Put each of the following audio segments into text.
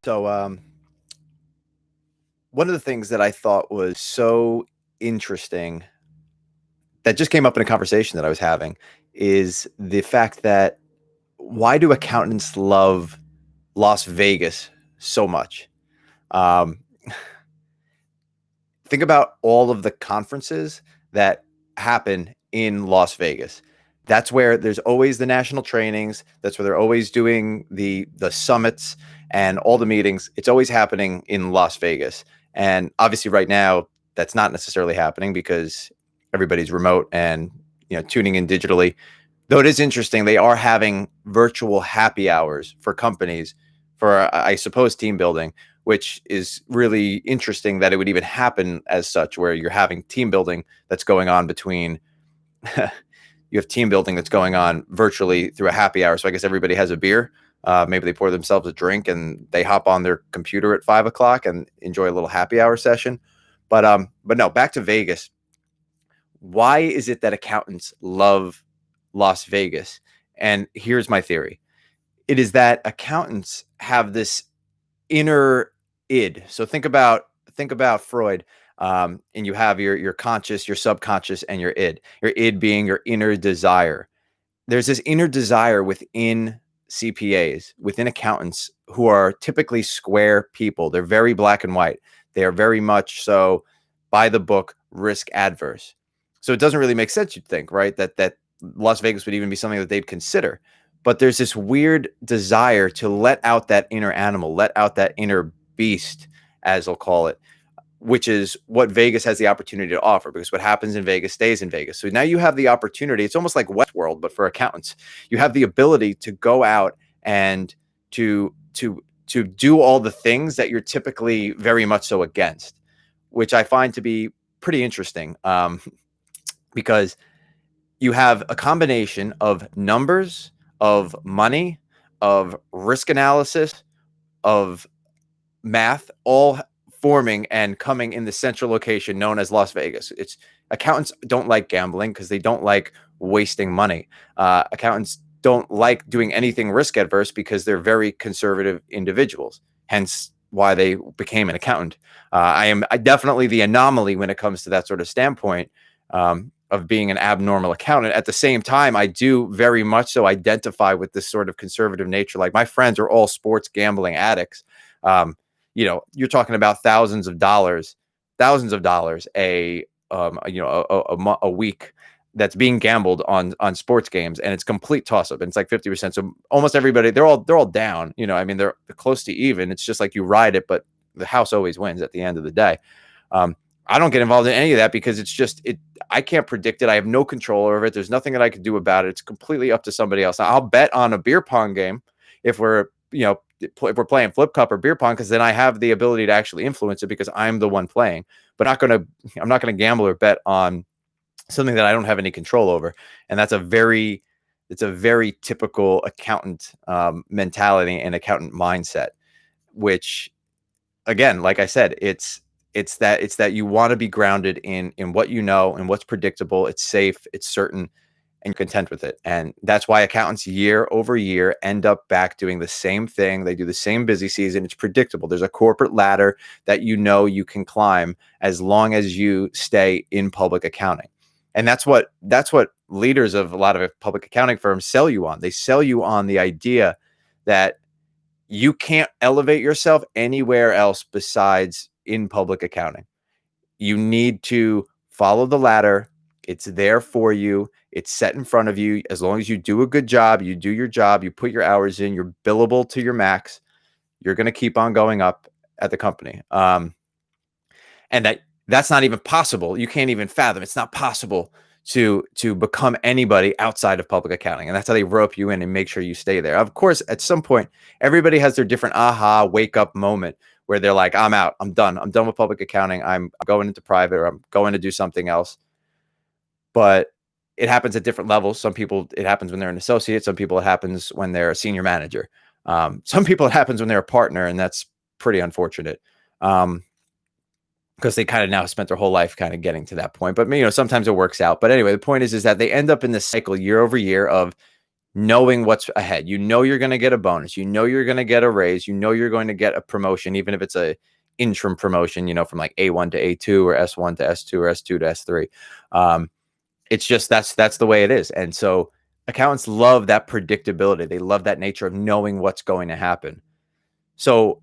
So, one of the things that I thought was so interesting that just came up in a conversation that I was having is the fact that why do accountants love Las Vegas so much? Um, think about all of the conferences that happen in Las Vegas. That's where there's always the national trainings. That's where they're always doing the summits and all the meetings. It's always happening in Las Vegas. And obviously right now that's not necessarily happening because everybody's remote and tuning in digitally. Though it is interesting, they are having virtual happy hours for companies for, I suppose, team building, which is really interesting that it would even happen as such, where you're having team building that's going on between, you have team building that's going on virtually through a happy hour. So I guess everybody has a beer. Maybe they pour themselves a drink and they hop on their computer at 5 o'clock and enjoy a little happy hour session. But no, back to Vegas. Why is it that accountants love Las Vegas? And here's my theory. It is that accountants have this inner id. So think about Freud, and you have your conscious, your subconscious, and your id. Your id being your inner desire. There's this inner desire within CPAs, within accountants, who are typically square people. They're very black and white. They are very much so by the book, risk adverse. So it doesn't really make sense, you'd think, right? That Las Vegas would even be something that they'd consider. But there's this weird desire to let out that inner animal, let out that inner beast, as I'll call it, which is what Vegas has the opportunity to offer, because what happens in Vegas stays in Vegas. So now you have the opportunity. It's almost like Westworld, but for accountants. You have the ability to go out and to do all the things that you're typically very much so against, which I find to be pretty interesting, because you have a combination of numbers, of money, of risk analysis, of math, all forming and coming in the central location known as Las Vegas. It's accountants don't like gambling because they don't like wasting money. Accountants don't like doing anything risk adverse because they're very conservative individuals. Hence why they became an accountant. I am definitely the anomaly when it comes to that sort of standpoint. Of being an abnormal accountant. At the same time, I do very much so identify with this sort of conservative nature. Like my friends are all sports gambling addicts. You're talking about thousands of dollars a week that's being gambled on sports games, and it's complete toss up. And it's like 50%. So almost everybody, they're all down. I mean, they're close to even. It's just like you ride it, but the house always wins at the end of the day. I don't get involved in any of that because it's just I can't predict it. I have no control over it. There's nothing that I can do about it. It's completely up to somebody else. Now, I'll bet on a beer pong game if we're playing flip cup or beer pong, because then I have the ability to actually influence it because I'm the one playing. But I'm not gonna gamble or bet on something that I don't have any control over. And that's a very typical accountant mentality and accountant mindset, which, again, like I said, it's that you want to be grounded in what you know and what's predictable. It's safe, it's certain, and you're content with it. And that's why accountants year over year end up back doing the same thing. They do the same busy season. It's predictable. There's a corporate ladder that you can climb as long as you stay in public accounting. And that's what leaders of a lot of public accounting firms sell you on. They sell you on the idea that you can't elevate yourself anywhere else besides in public accounting. You need to follow the ladder. It's there for you. It's set in front of you. As long as you do a good job, you do your job, you put your hours in, you're billable to your max, you're going to keep on going up at the company. And that's not even possible. You can't even fathom. It's not possible to become anybody outside of public accounting. And that's how they rope you in and make sure you stay there. Of course, at some point, everybody has their different aha wake up moment where they're like, I'm out, I'm done with public accounting. I'm going into private, or I'm going to do something else. But it happens at different levels. Some people, it happens when they're an associate. Some people, it happens when they're a senior manager. Some people, it happens when they're a partner, and that's pretty unfortunate. Because they kind of now spent their whole life kind of getting to that point. But sometimes it works out. But anyway, the point is that they end up in this cycle year over year of knowing what's ahead. You know you're going to get a bonus. You know you're going to get a raise. You know you're going to get a promotion, even if it's a interim promotion, from like A1 to A2 or S1 to S2 or S2 to S3. It's just that's the way it is. And so accountants love that predictability. They love that nature of knowing what's going to happen. So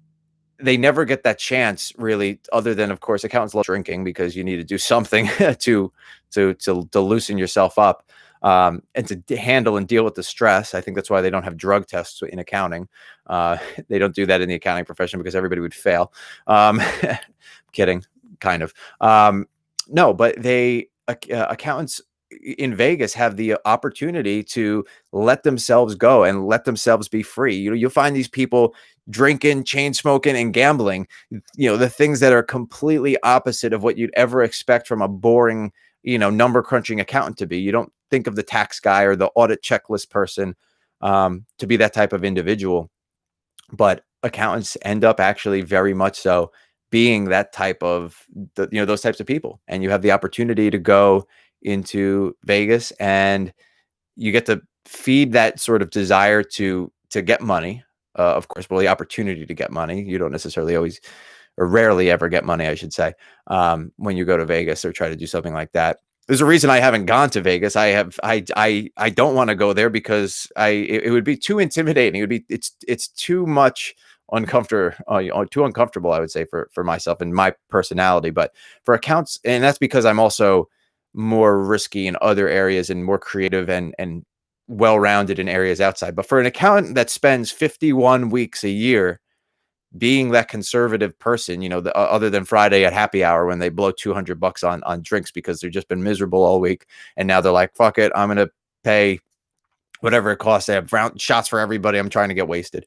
they never get that chance really, other than, of course, accountants love drinking because you need to do something to loosen yourself up, and to handle and deal with the stress. I think that's why they don't have drug tests in accounting. They don't do that in the accounting profession because everybody would fail. Kidding, kind of. No, but accountants in Vegas have the opportunity to let themselves go and let themselves be free. You'll find these people drinking, chain smoking, and gambling, the things that are completely opposite of what you'd ever expect from a boring, number crunching accountant to be. You don't think of the tax guy or the audit checklist person to be that type of individual, but accountants end up actually very much so being that type of, those types of people. And you have the opportunity to go into Vegas and you get to feed that sort of desire to get money. Of course, well, the opportunity to get money. You don't necessarily always, or rarely ever, get money, I should say, when you go to Vegas or try to do something like that. There's a reason I haven't gone to Vegas. I don't want to go there because it would be too intimidating. It's too much too uncomfortable, I would say, for myself and my personality. But for accounts, and that's because I'm also more risky in other areas and more creative and well-rounded in areas outside. But for an accountant that spends 51 weeks a year being that conservative person, other than Friday at happy hour when they blow $200 on drinks because they've just been miserable all week, and now they're like, fuck it, I'm gonna pay whatever it costs. They have round shots for everybody. I'm trying to get wasted.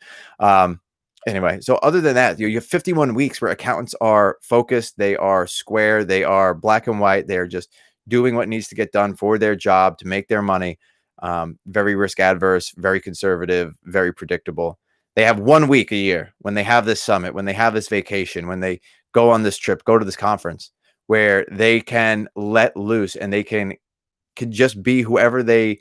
Anyway, so other than that, you have 51 weeks where accountants are focused, they are square, they are black and white, they are just doing what needs to get done for their job to make their money. Very risk adverse, very conservative, very predictable. They have 1 week a year when they have this summit, when they have this vacation, when they go on this trip, go to this conference, where they can let loose and they can just be whoever they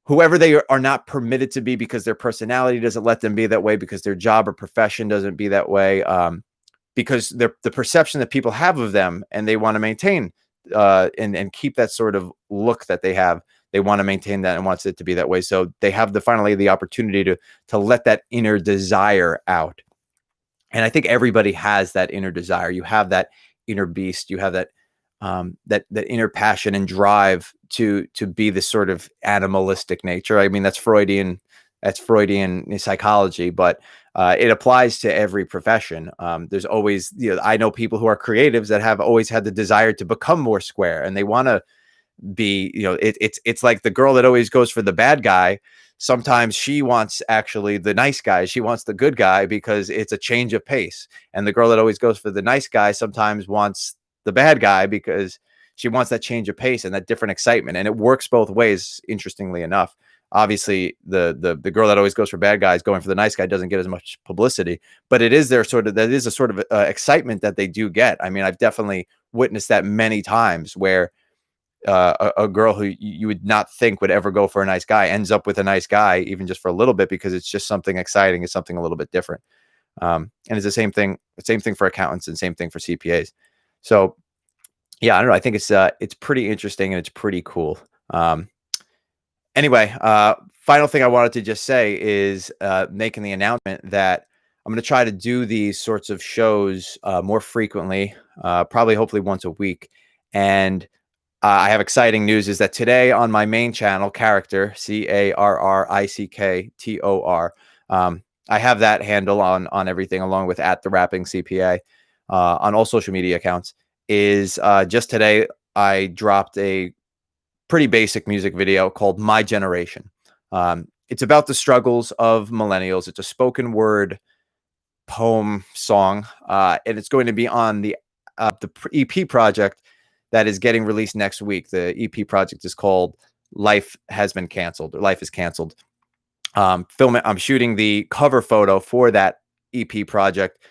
are not permitted to be because their personality doesn't let them be that way, because their job or profession doesn't be that way, because the perception that people have of them, and they want to maintain and keep that sort of look that they have. They want to maintain that and wants it to be that way. So they have finally the opportunity to let that inner desire out. And I think everybody has that inner desire. You have that inner beast. You have that that inner passion and drive to be this sort of animalistic nature. I mean, that's Freudian psychology, but it applies to every profession. There's always, I know people who are creatives that have always had the desire to become more square, and they want to be, it's like the girl that always goes for the bad guy. Sometimes she wants actually the nice guy. She wants the good guy because it's a change of pace. And the girl that always goes for the nice guy sometimes wants the bad guy because she wants that change of pace and that different excitement. And it works both ways, interestingly enough. Obviously, the girl that always goes for bad guys going for the nice guy doesn't get as much publicity, but that is a sort of excitement that they do get. I mean, I've definitely witnessed that many times where a girl who you would not think would ever go for a nice guy ends up with a nice guy, even just for a little bit, because it's just something exciting. It's something a little bit different. And it's the same thing for accountants and same thing for CPAs. So yeah, I don't know. I think it's pretty interesting and it's pretty cool. Anyway, final thing I wanted to just say is making the announcement that I'm going to try to do these sorts of shows more frequently, probably hopefully once a week. And I have exciting news is that today on my main channel, Character, CARRICKTOR, I have that handle on everything, along with @TheRappingCPA on all social media accounts. Is just today I dropped a pretty basic music video called My Generation. It's about the struggles of millennials. It's a spoken word poem song, and it's going to be on the EP project that is getting released next week. The EP project is called Life Has Been Canceled, or Life is Canceled. I'm shooting the cover photo for that EP project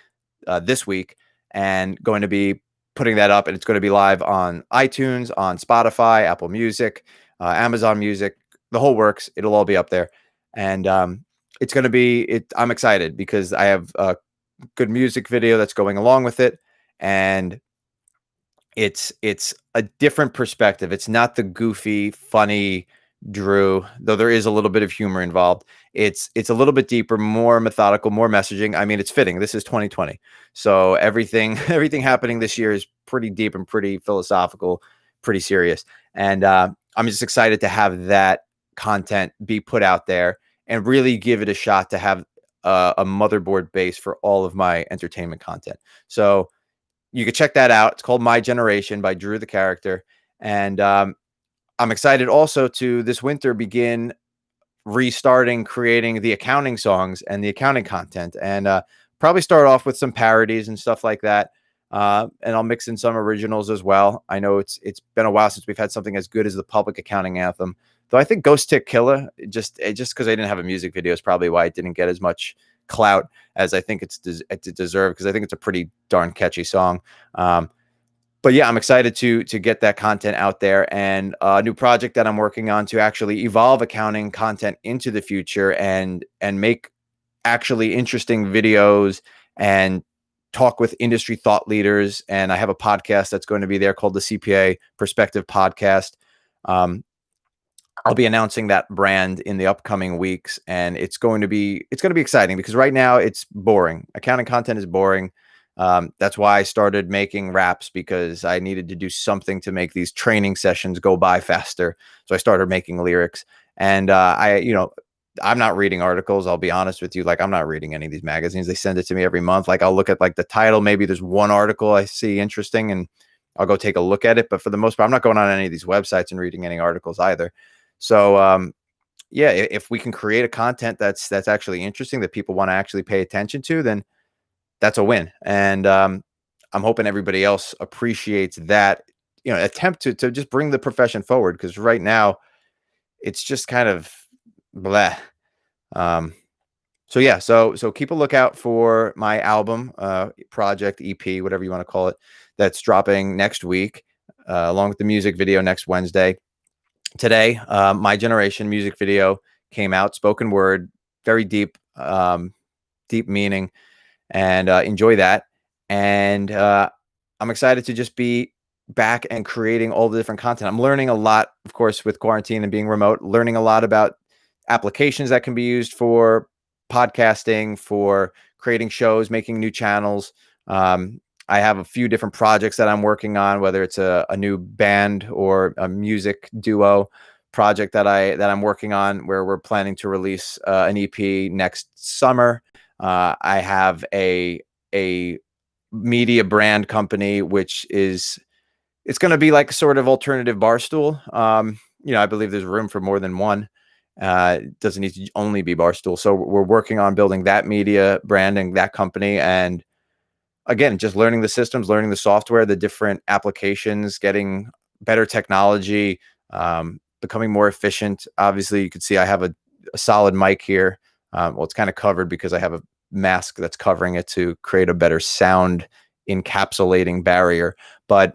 this week, and going to be putting that up, and it's going to be live on iTunes, on Spotify, Apple Music, Amazon Music, the whole works. It'll all be up there, and it's going to be it. I'm excited because I have a good music video that's going along with it, and it's a different perspective. It's not the goofy, funny Drew, though there is a little bit of humor involved. It's a little bit deeper, more methodical, more messaging. I mean, it's fitting. This is 2020. So everything everything happening this year is pretty deep and pretty philosophical, pretty serious. And I'm just excited to have that content be put out there and really give it a shot to have a motherboard base for all of my entertainment content. So you can check that out. It's called My Generation by Drew the Character. And I'm excited also to this winter begin restarting creating the accounting songs and the accounting content, and probably start off with some parodies and stuff like that. And I'll mix in some originals as well. I know it's been a while since we've had something as good as the Public Accounting Anthem. Though I think Ghost Tick Killer, just because I didn't have a music video is probably why it didn't get as much clout as I think it deserved, because I think it's a pretty darn catchy song. But yeah, I'm excited to get that content out there, and a new project that I'm working on to actually evolve accounting content into the future and make actually interesting videos and talk with industry thought leaders. And I have a podcast that's going to be there called the CPA Perspective Podcast. I'll be announcing that brand in the upcoming weeks, and it's going to be exciting because right now it's boring. Accounting content is boring. That's why I started making raps, because I needed to do something to make these training sessions go by faster. So I started making lyrics, and I'm not reading articles. I'll be honest with you. Like, I'm not reading any of these magazines. They send it to me every month. Like, I'll look at like the title. Maybe there's one article I see interesting and I'll go take a look at it. But for the most part, I'm not going on any of these websites and reading any articles either. So, yeah, if we can create a content that's actually interesting, that people want to actually pay attention to, then that's a win. And I'm hoping everybody else appreciates that, attempt to just bring the profession forward, because right now it's just kind of bleh. So yeah, so keep a lookout for my album, project, EP, whatever you want to call it, that's dropping next week, along with the music video next Wednesday. Today, My Generation music video came out, spoken word, very deep, deep meaning, and enjoy that. And I'm excited to just be back and creating all the different content. I'm learning a lot, of course, with quarantine and being remote, learning a lot about applications that can be used for podcasting, for creating shows, making new channels. I have a few different projects that I'm working on, whether it's a new band or a music duo project that I'm working on, where we're planning to release an EP next summer. I have a media brand company, which is, it's going to be like sort of alternative Barstool. I believe there's room for more than one. It doesn't need to only be Barstool. So we're working on building that media branding, that company. And again, just learning the systems, learning the software, the different applications, getting better technology, becoming more efficient. Obviously, you can see I have a solid mic here. Well, it's kind of covered because I have a mask that's covering it to create a better sound encapsulating barrier. But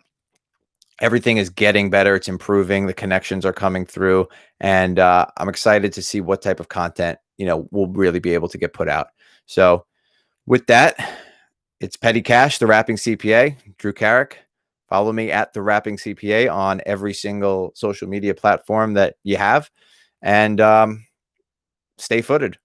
everything is getting better. It's improving. The connections are coming through. And I'm excited to see what type of content, we'll really be able to get put out. So with that, it's Petty Cash, the Rapping CPA, Drew Carrick. Follow me at the Rapping CPA on every single social media platform that you have. And stay footed.